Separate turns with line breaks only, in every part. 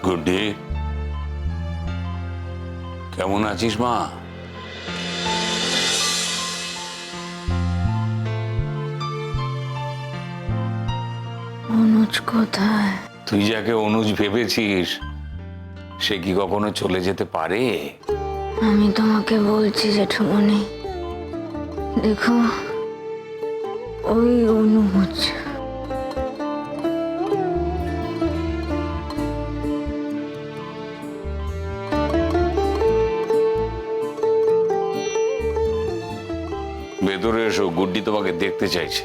গুড্ডি, কেমন আছিস মা?
অনুজ কোথায়?
তুই যাকে অনুজ ভেবেছিস সে কি কখনো চলে যেতে পারে?
আমি তোমাকে বলছি জেঠুমনি, দেখো ওই অনুজ।
ভেতরে এসো, গুড্ডি তোমাকে দেখতে চাইছে।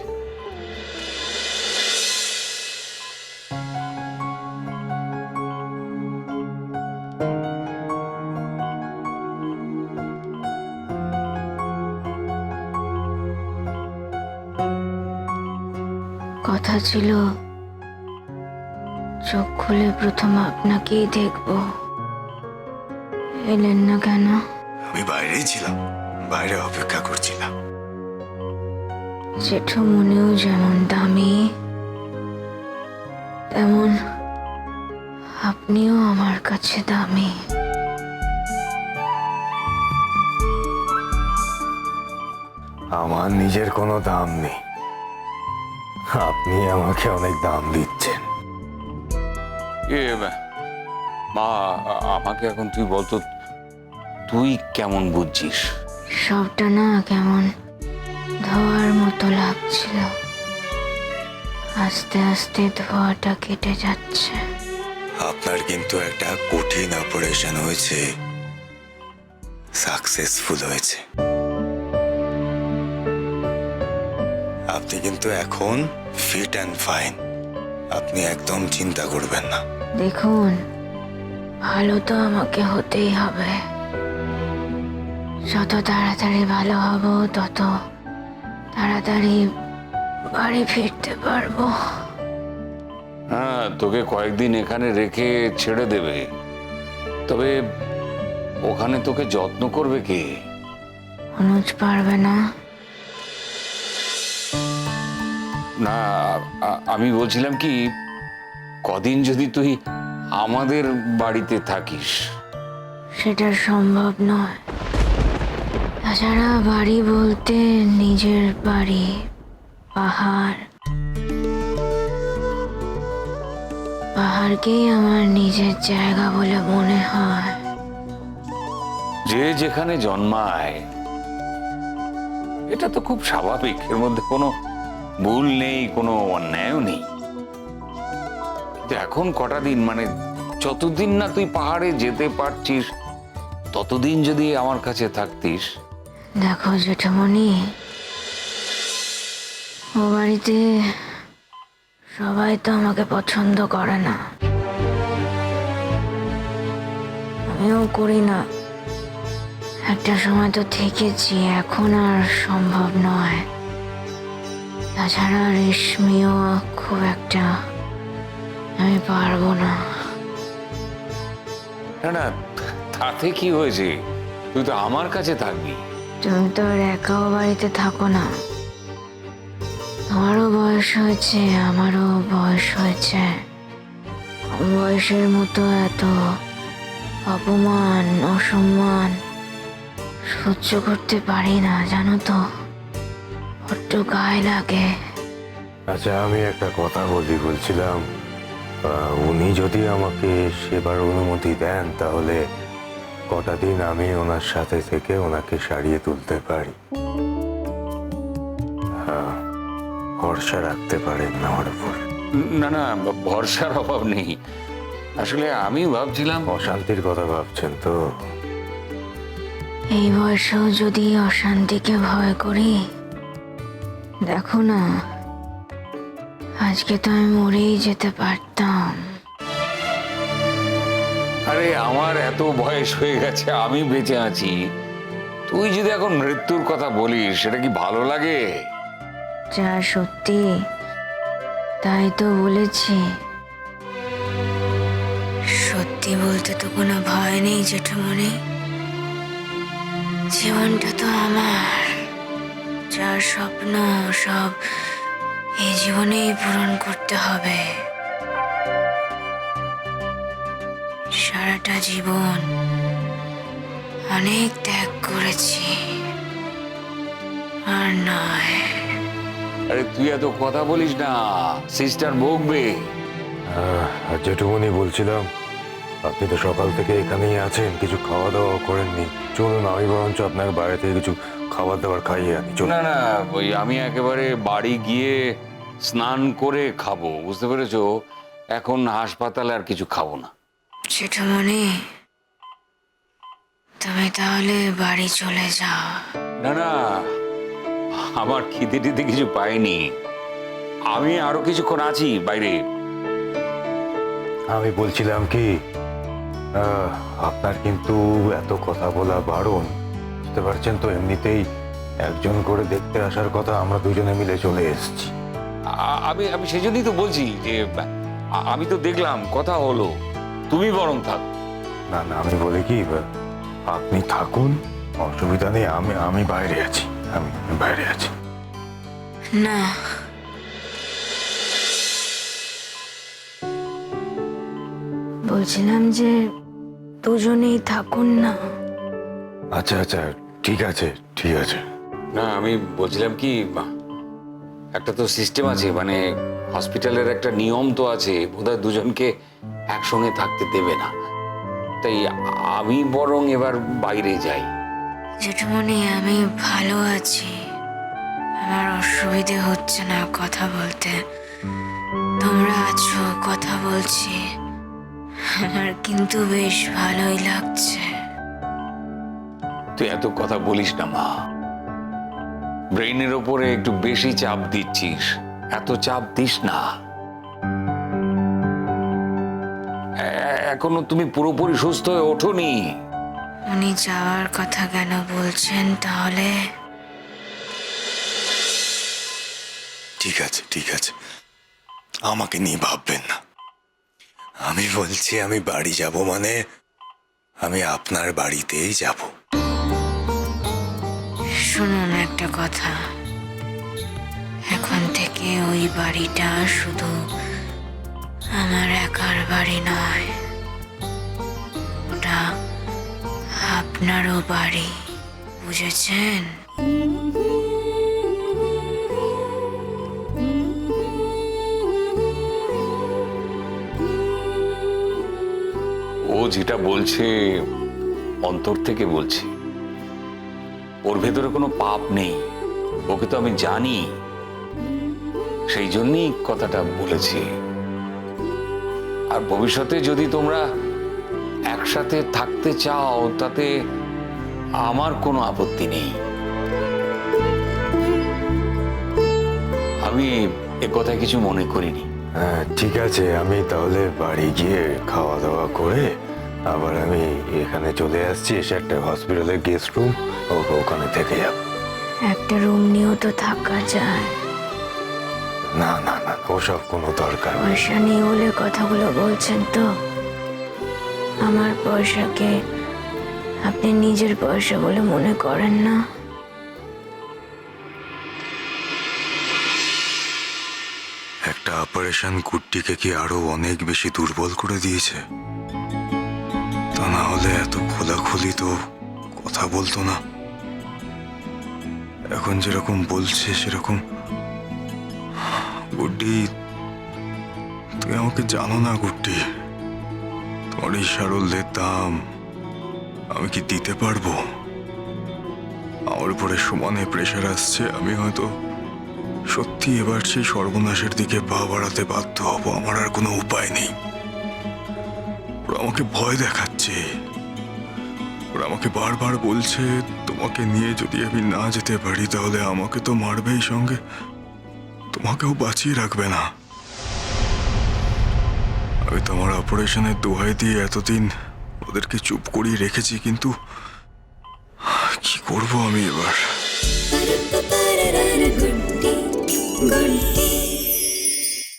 কথা ছিল চোখ খুলে প্রথম আপনাকেই দেখবো, এলেন না কেন?
আমি বাইরেই ছিলাম, বাইরে অপেক্ষা করছিলাম।
জেঠুমনিও যেমন দামি তেমন আপনিও আমার কাছে দামি।
আমার নিজের কোনো দাম নেই, আপনি আমাকে অনেক দাম দিচ্ছেন।
মা, আমাকে এখন তুই বলতো, তুই কেমন বুঝছিস?
সবটা না কেমন ধোয়ার মতো লাগছিল, আস্তে আস্তে ধোয়াটা কেটে যাচ্ছে।
আপনার কিন্তু একটা কঠিন অপারেশন হয়েছে, সাকসেসফুল হয়েছে। আপনি কিন্তু এখন ফিট অ্যান্ড ফাইন, আপনি একদম চিন্তা করবেন না।
দেখুন, ভালো তো আমাকে হতেই হবে, যত তাড়াতাড়ি ভালো হব তত তাড়াতাড়ি বাড়ি ফিরতে পারবো।
হ্যাঁ, তোকে কয়েকদিন এখানে রেখে ছেড়ে দেবে, তবে ওখানে তোকে যত্ন করবে কে?
অনুজ পারবে না?
না, আমি বলছিলাম কি, কদিন যদি তুই আমাদের বাড়িতে থাকিস।
সেটা সম্ভব নয়। তাছাড়া বাড়ি বলতে নিজের বাড়ি, পাহাড়, পাহাড়কেই আমার নিজের জায়গা বলে মনে হয়।
যে যেখানে জন্মায় এটা তো খুব স্বাভাবিক, এর মধ্যে কোনো ভুল নেই, কোনো অন্যায়ও নেই। কিন্তু এখন কটা দিন, মানে যতদিন না তুই পাহাড়ে যেতে পারছিস ততদিন যদি আমার কাছে থাকতিস।
দেখো জেঠুমনি, ও বাড়িতে সবাই তো আমাকে পছন্দ করে না, আমিও করি না। একটা সময় তো থেকেছি, এখন আর সম্ভব নয়। তাছাড়া রেশমিও খুব একটা, আমি পারবো না।
না না, তাতে কি হয়েছে, তুই তো আমার কাছে থাকবি।
তুমি তো আর একাও বাড়িতে থাকো না, তোমারও বয়স হয়েছে, আমারও বয়স হয়েছে। কম বয়সের মতো এত অপমান অসম্মান সহ্য করতে পারি না, জানো তো, বড্ড গায়ে লাগে।
আচ্ছা, আমি একটা কথা বলছিলাম, উনি যদি আমাকে সেবার অনুমতি দেন তাহলে কটা দিন আমি ওনার সাথে থেকে ওনাকে সারিয়ে তুলতে পারি। হ্যাঁ, ভরসা রাখতে পারেন আমার উপর।
না না, ভরসার অভাব নেই। আসলে আমি ভাবছিলাম,
অশান্তির কথা ভাবছেন তো?
এই বয়সেও যদি অশান্তিকে ভয় করি, দেখো না, আজকে তো আমি মরেই যেতে পারতাম।
আরে আমার এত বয়স হয়ে গেছে, আমি বেঁচে আছি, তুই যদি এখন মৃত্যুর কথা বলিস সেটা কি ভালো লাগে?
যা সত্যি তাই তো বলেছি। সত্যি বলতে তো কোনো ভয় নেই জেঠুমনি, জীবনটা তো আমার, যার স্বপ্ন সব এই জীবনেই পূরণ করতে হবে। সারাটা জীবন অনেক ত্যাগ করেছি, আর নয়।
আরে তুই এত কথা বলিস না, সিস্টার বকবে।
আর যেটুকুনি বলছিলাম, আপনি তো সকাল থেকে এখানেই আছেন, কিছু খাওয়া দাওয়া করেননি। চলুন, আমি বরঞ্চ আপনার বাইরে থেকে কিছু খাবার দাবার খাইয়ে আনি। চলুন।
না না, ওই আমি একেবারে বাড়ি গিয়ে স্নান করে খাবো, বুঝতে পেরেছো? এখন হাসপাতালে আর কিছু খাবো না।
জেঠুমনি, তুমি তাহলে বাড়ি চলে যাও।
না না, আমার খিদে টিদে কিছু পাইনি, আমি আরো কিছুক্ষণ আছি বাইরে।
আমি বলছিলাম কি, আপনার কিন্তু এত কথা বলা বারণ, বুঝতে পারছেন তো? এমনিতেই একজন করে দেখতে আসার কথা, আমরা দুজনে মিলে চলে এসেছি।
আমি আমি সেজন্যই তো বলছি যে আমি তো দেখলাম, কথা হলো, তুমি বরং থাক।
না না, আমি বলি কি, আপনি থাকুন, অসুবিধা নেই। আমি বাইরে আছি, আমি বাইরে আছি।
না, বলছিলাম যে দুজনেই থাকুন না।
আচ্ছা আচ্ছা, ঠিক আছে ঠিক আছে।
না, আমি বলছিলাম কি, একটা তো সিস্টেম আছে, মানে হসপিটালের একটা নিয়ম তো আছে, বোধহয় দুজনকে একসঙ্গে থাকতে দেবে না। তাই আমি বরং এবার বাইরে যাই।
জেঠুমনি, আমি ভালো আছি, আমার অসুবিধে হচ্ছে না কথা বলতে। তোমরা আছো, কথা বলছি, আমার কিন্তু বেশ ভালোই লাগছে।
তুই এত কথা বলিস না মা, ব্রেইনের ওপরে একটু বেশি চাপ দিচ্ছিস, এত চাপ দিস না। এখনো তুমি পুরোপুরি সুস্থ হয়ে ওঠোনি।
উনি যাওয়ার কথা কেন বলছেন তাহলে?
ঠিক আছে ঠিক আছে, আমাকে নিয়ে ভাববেন না। আমি বলছি, আমি বাড়ি যাব মানে আমি আপনার বাড়িতেই যাব।
শুনুন একটা কথা, এখন থেকে ওই বাড়িটা শুধু আমার একার বাড়ি নয়, ওটা আপনারও বাড়ি, বুঝেছেন?
ও যেটা বলছে অন্তর থেকে বলছে, ওর ভেতরে কোনো পাপ নেই, ওকে তো আমি জানি, সেই জন্যই কথাটা বলেছে। আর ভবিষ্যতে যদি তোমরা একসাথে থাকতে চাও, তাতে আমার কোনো আপত্তি নেই। আমি এ কথা কিছু মনে করিনি।
হ্যাঁ ঠিক আছে, আমি তাহলে বাড়ি গিয়ে খাওয়া দাওয়া করে আবার আমি এখানে চলে আসছি, এসে একটা হসপিটালের গেস্ট রুম, ওখানে থেকে যাব।
একটা রুম নিয়েও তো থাকা যায়।
না না না, ওসব কোনো দরকার নেই।
পয়সা নিয়ে হলে কথাগুলো বলছেন তো? আমার পয়সাকে আপনি নিজের পয়সা বলে মনে করেন না?
একটা অপারেশন কুট্টিকে কি আরো অনেক বেশি দুর্বল করে দিয়েছে? তা না হলে এত খোলাখুলি তো কথা বলতো না। এখন যেরকম বলছে সেরকম। গুড্ডি, তুমি আমাকে জানো না গুড্ডি, তোমার এই সারল্যের দাম আমি কি দিতে পারবো? আমার উপরে সমানে প্রেশার আসছে, আমি হয়তো সত্যি এবার সেই সর্বনাশের দিকে পা বাড়াতে বাধ্য হব, আমার আর কোনো উপায় নেই। ওরা আমাকে ভয় দেখাচ্ছে, ওরা আমাকে বারবার বলছে তোমাকে নিয়ে যদি আমি না যেতে পারি তাহলে আমাকে তো মারবেই, সঙ্গে তোমাকেও বাঁচিয়ে রাখবে না। আমি তোমার অপারেশনের দোহাই দিয়ে এতদিন ওদেরকে চুপ করিয়ে রেখেছি, কিন্তু কি করব আমি এবার?
गुड्डी गुड्डी